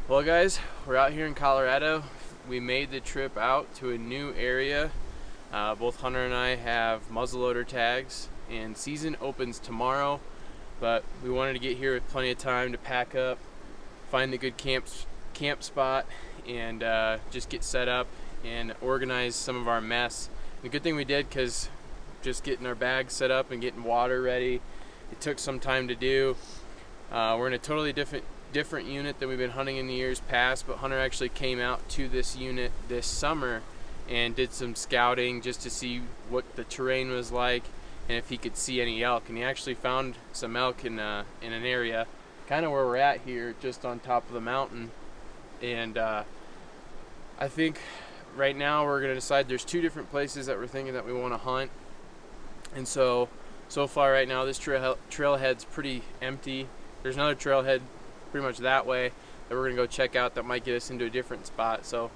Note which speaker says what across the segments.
Speaker 1: Well guys, we're out here in Colorado. We made the trip out to a new area. Both Hunter and I have muzzleloader tags and season opens tomorrow, but we wanted to get here with plenty of time to pack up, find the good camp spot, and just get set up and organize some of our mess. The good thing we did, because just getting our bags set up and getting water ready, it took some time to do. We're in a totally different unit than we've been hunting in the years past, but Hunter actually came out to this unit this summer and did some scouting just to see what the terrain was like and if he could see any elk, and he actually found some elk in an area kind of where we're at here, just on top of the mountain. And I think right now we're going to decide there's two different places that we're thinking that we want to hunt. And so far right now this trailhead's pretty empty. There's another trailhead pretty much that way that we're gonna go check out that might get us into a different spot. So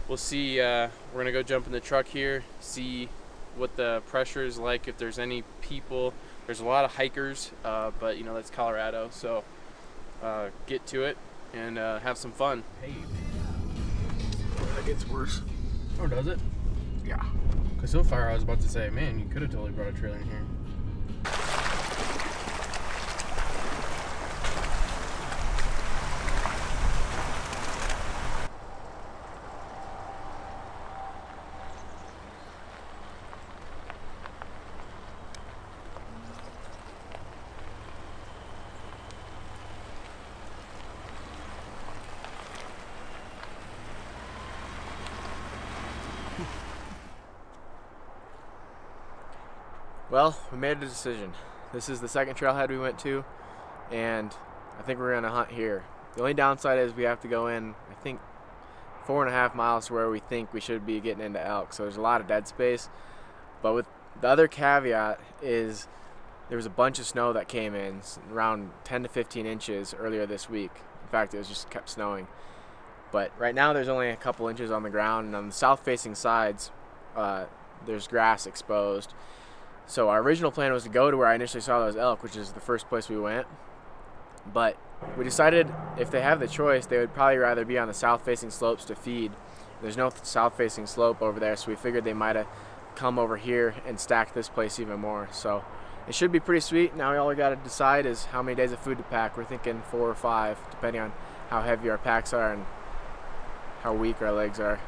Speaker 1: we'll see. We're gonna go jump in the truck here, see what the pressure is like, if there's any people. There's a lot of hikers, but you know, that's Colorado, so get to it and have some fun. Hey,
Speaker 2: that gets worse.
Speaker 1: Oh, does it?
Speaker 2: Yeah.
Speaker 1: Because so far I was about to say, man, you could have totally brought a trailer in here. Well, we made a decision. This is the second trailhead we went to, and I think we're gonna hunt here. The only downside is we have to go in, I think, 4.5 miles to where we think we should be getting into elk. So there's a lot of dead space. But with the other caveat is there was a bunch of snow that came in, around 10 to 15 inches earlier this week. In fact, it was just kept snowing. But right now there's only a couple inches on the ground, and on the south-facing sides, there's grass exposed. So our original plan was to go to where I initially saw those elk, which is the first place we went. But we decided if they have the choice, they would probably rather be on the south-facing slopes to feed. There's no south-facing slope over there, so we figured they might have come over here and stacked this place even more. So it should be pretty sweet. Now all we got to decide is how many days of food to pack. We're thinking 4 or 5, depending on how heavy our packs are and how weak our legs are.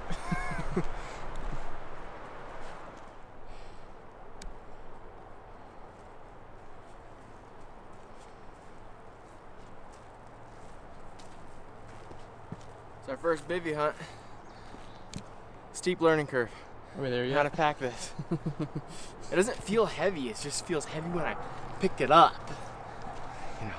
Speaker 1: It's our first bivvy hunt. Steep learning curve.
Speaker 2: Are we there yet?
Speaker 1: How to pack this. It doesn't feel heavy, it just feels heavy when I picked it up. You know.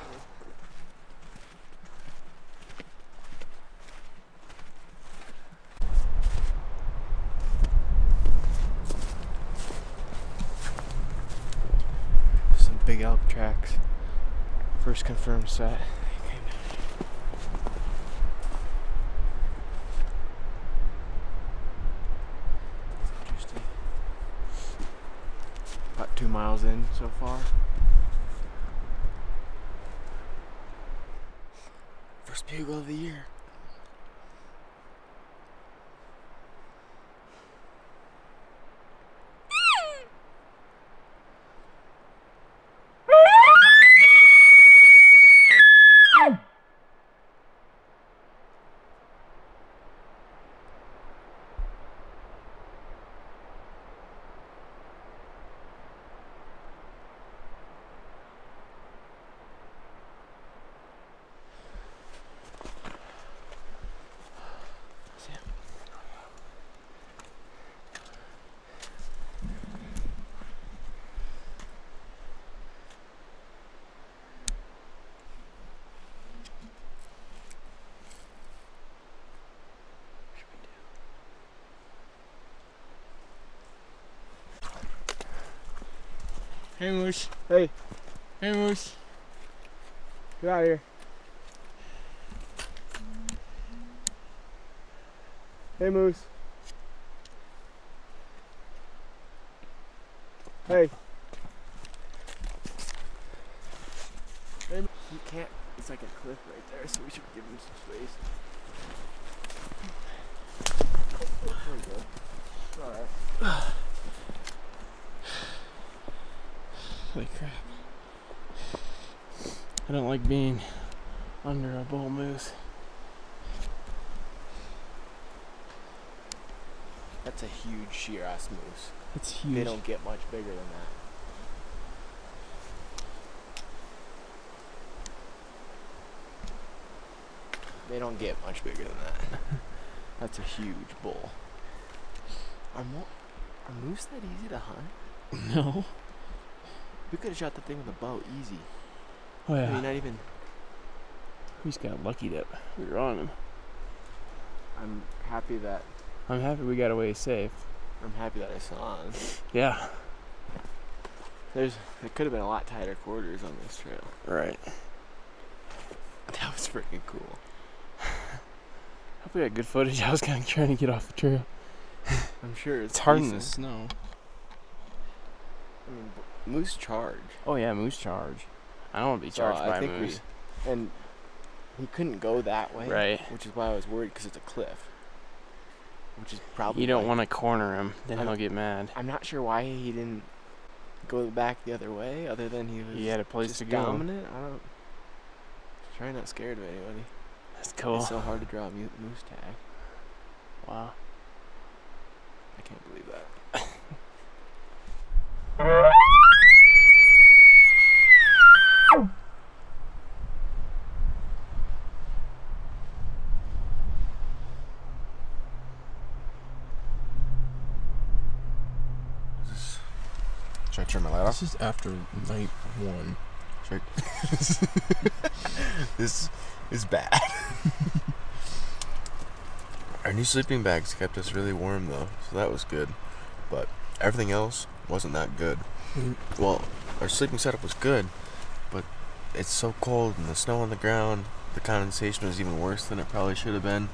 Speaker 1: Some big elk tracks. First confirmed set. About 2 miles in so far. First bugle of the year.
Speaker 2: Hey, Moose.
Speaker 1: Hey.
Speaker 2: Hey, Moose.
Speaker 1: Get out of here. Hey, Moose. Hey. Hey. You can't. It's like a cliff right there, so we should give him some space.
Speaker 2: There we go. Alright. Holy crap. I don't like being under a bull moose.
Speaker 3: That's a huge sheer-ass moose.
Speaker 2: It's huge.
Speaker 3: They don't get much bigger than that. They don't get much bigger than that. That's a huge bull. Are moose that easy to hunt?
Speaker 2: No.
Speaker 3: We could have shot the thing with a bow easy.
Speaker 2: Oh
Speaker 3: I
Speaker 2: yeah.
Speaker 3: mean, not even.
Speaker 2: We just got lucky that we were on him.
Speaker 3: I'm happy that
Speaker 2: I'm happy we got away safe.
Speaker 3: I saw him.
Speaker 2: Yeah.
Speaker 3: There could have been a lot tighter quarters on this trail.
Speaker 2: Right.
Speaker 3: That was freaking cool.
Speaker 2: Hope we got good footage. I was kind of trying to get off the trail.
Speaker 3: I'm sure it's
Speaker 2: It's hard in the
Speaker 3: decent.
Speaker 2: snow.
Speaker 3: I mean, moose charge.
Speaker 2: Oh yeah, moose charge. I don't want to be charged by a moose.
Speaker 3: And he couldn't go that way.
Speaker 2: Right.
Speaker 3: Which is why I was worried, because it's a cliff. Which is probably.
Speaker 2: You don't
Speaker 3: why-
Speaker 2: want to corner him, then he'll get mad.
Speaker 3: I'm not sure why he didn't go back the other way, other than he was
Speaker 2: He had a place
Speaker 3: just
Speaker 2: to go.
Speaker 3: dominant. I don't. Try not scared of anybody.
Speaker 2: That's cool.
Speaker 3: It's so hard to draw a moose tag.
Speaker 2: Wow.
Speaker 3: I can't believe that.
Speaker 4: Should I turn my light off?
Speaker 2: This is after night one.
Speaker 4: This is bad. Our new sleeping bags kept us really warm though, so that was good. But everything else wasn't that good. Well, our sleeping setup was good, but it's so cold and the snow on the ground, the condensation was even worse than it probably should have been.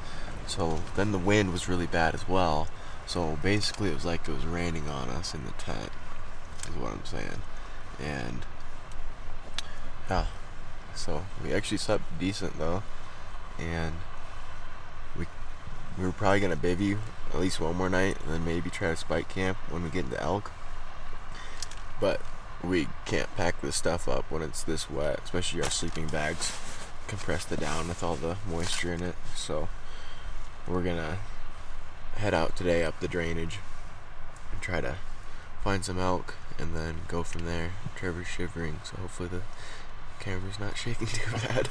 Speaker 4: So then the wind was really bad as well. So basically it was like it was raining on us in the tent, is what I'm saying. And yeah, so we actually slept decent though, and we were probably gonna bivvy at least one more night, and then maybe try to spike camp when we get into elk. But we can't pack this stuff up when it's this wet, especially our sleeping bags compressed it down with all the moisture in it. So we're gonna head out today up the drainage and try to find some elk, and then go from there. Trevor's shivering, so hopefully the camera's not shaking too bad.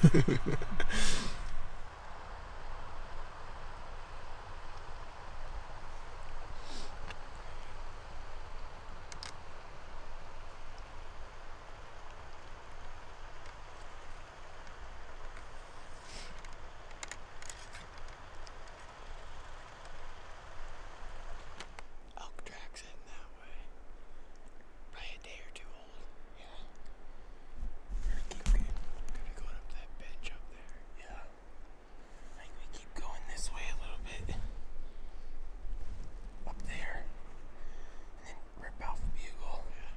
Speaker 3: Elk tracks in that way. Probably a day or two old. Yeah. Could be going up that bench up there.
Speaker 2: Yeah. I think we keep going this way a little bit. Up there. And then rip off a bugle. Yeah.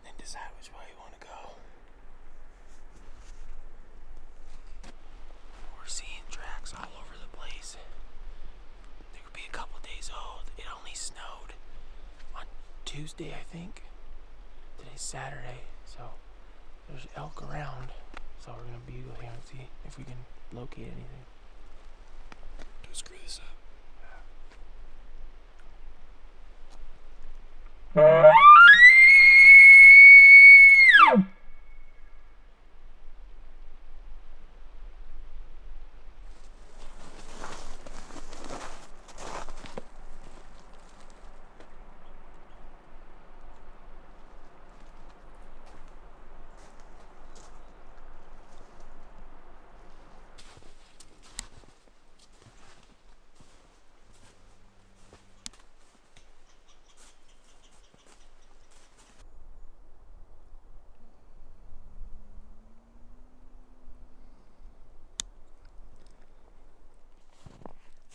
Speaker 2: Then decide which way you want to go. We're seeing tracks all over the place. They could be a couple days old. It only snowed on Tuesday, I think. Today's Saturday, so there's elk around. So we're gonna bugle here and see if we can locate anything. Don't screw this up.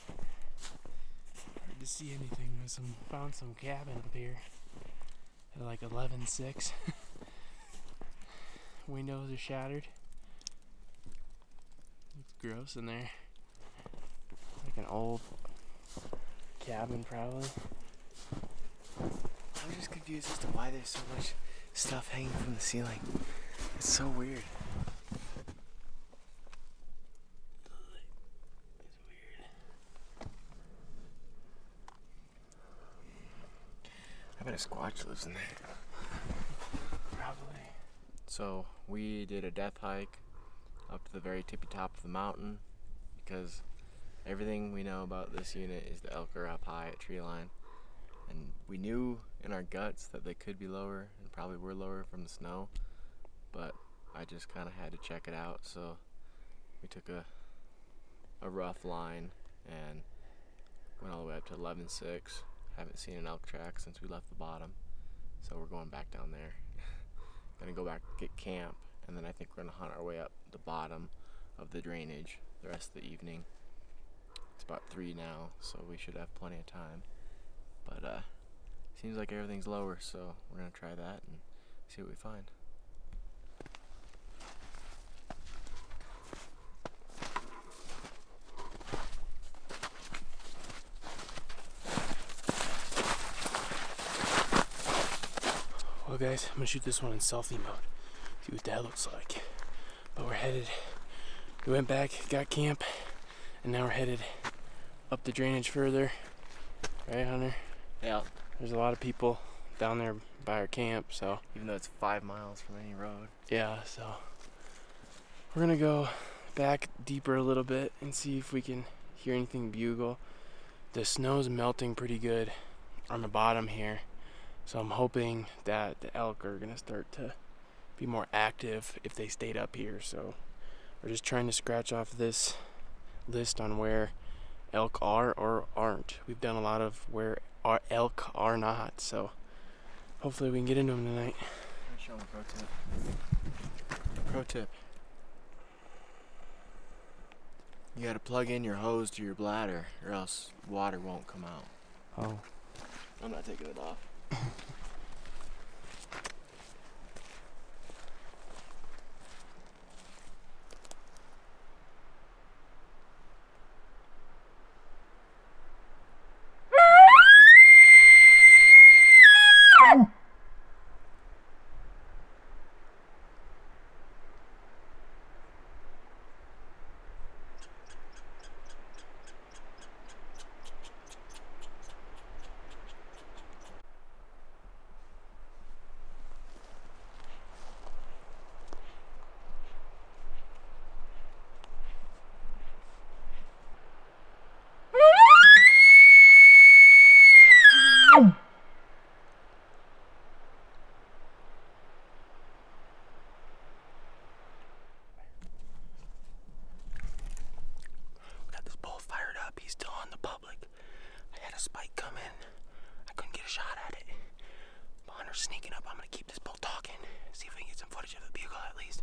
Speaker 2: Hard to see anything. Found some cabin up here at like 11:06. Windows are shattered. Looks gross in there. like an old cabin, probably.
Speaker 3: I'm just confused as to why there's so much stuff hanging from the ceiling. It's so weird. It's weird. I bet a squatch lives in there.
Speaker 2: Probably.
Speaker 3: So we did a death hike up to the very tippy top of the mountain because everything we know about this unit is the elk are up high at tree line. And we knew in our guts that they could be lower and probably were lower from the snow, but I just kind of had to check it out, so we took a rough line and went all the way up to 11.6. Haven't seen an elk track since we left the bottom, so we're going back down there. Gonna go back, get camp, and then I think we're gonna hunt our way up the bottom of the drainage the rest of the evening. It's about 3 now, so we should have plenty of time. But seems like everything's lower, so we're gonna try that and see what we find.
Speaker 2: Well guys, I'm gonna shoot this one in selfie mode. See what that looks like. But we're headed, we went back, got camp, and now we're headed up the drainage further. Right, Hunter?
Speaker 3: Yeah.
Speaker 2: There's a lot of people down there by our camp, so.
Speaker 3: Even though it's 5 miles from any road.
Speaker 2: Yeah, so. We're gonna go back deeper a little bit and see if we can hear anything bugle. The snow's melting pretty good on the bottom here. So I'm hoping that the elk are gonna start to be more active if they stayed up here. So we're just trying to scratch off this list on where elk are or aren't. We've done a lot of where our elk are not, so hopefully we can get into them tonight.
Speaker 3: Let me show them a pro tip. Pro tip. You gotta plug in your hose to your bladder or else water won't come out.
Speaker 2: Oh.
Speaker 3: I'm not taking it off.
Speaker 2: He's still on the public. I had a spike come in. I couldn't get a shot at it. Hunter's sneaking up. I'm gonna keep this bull talking. See if we can get some footage of the bugle at least.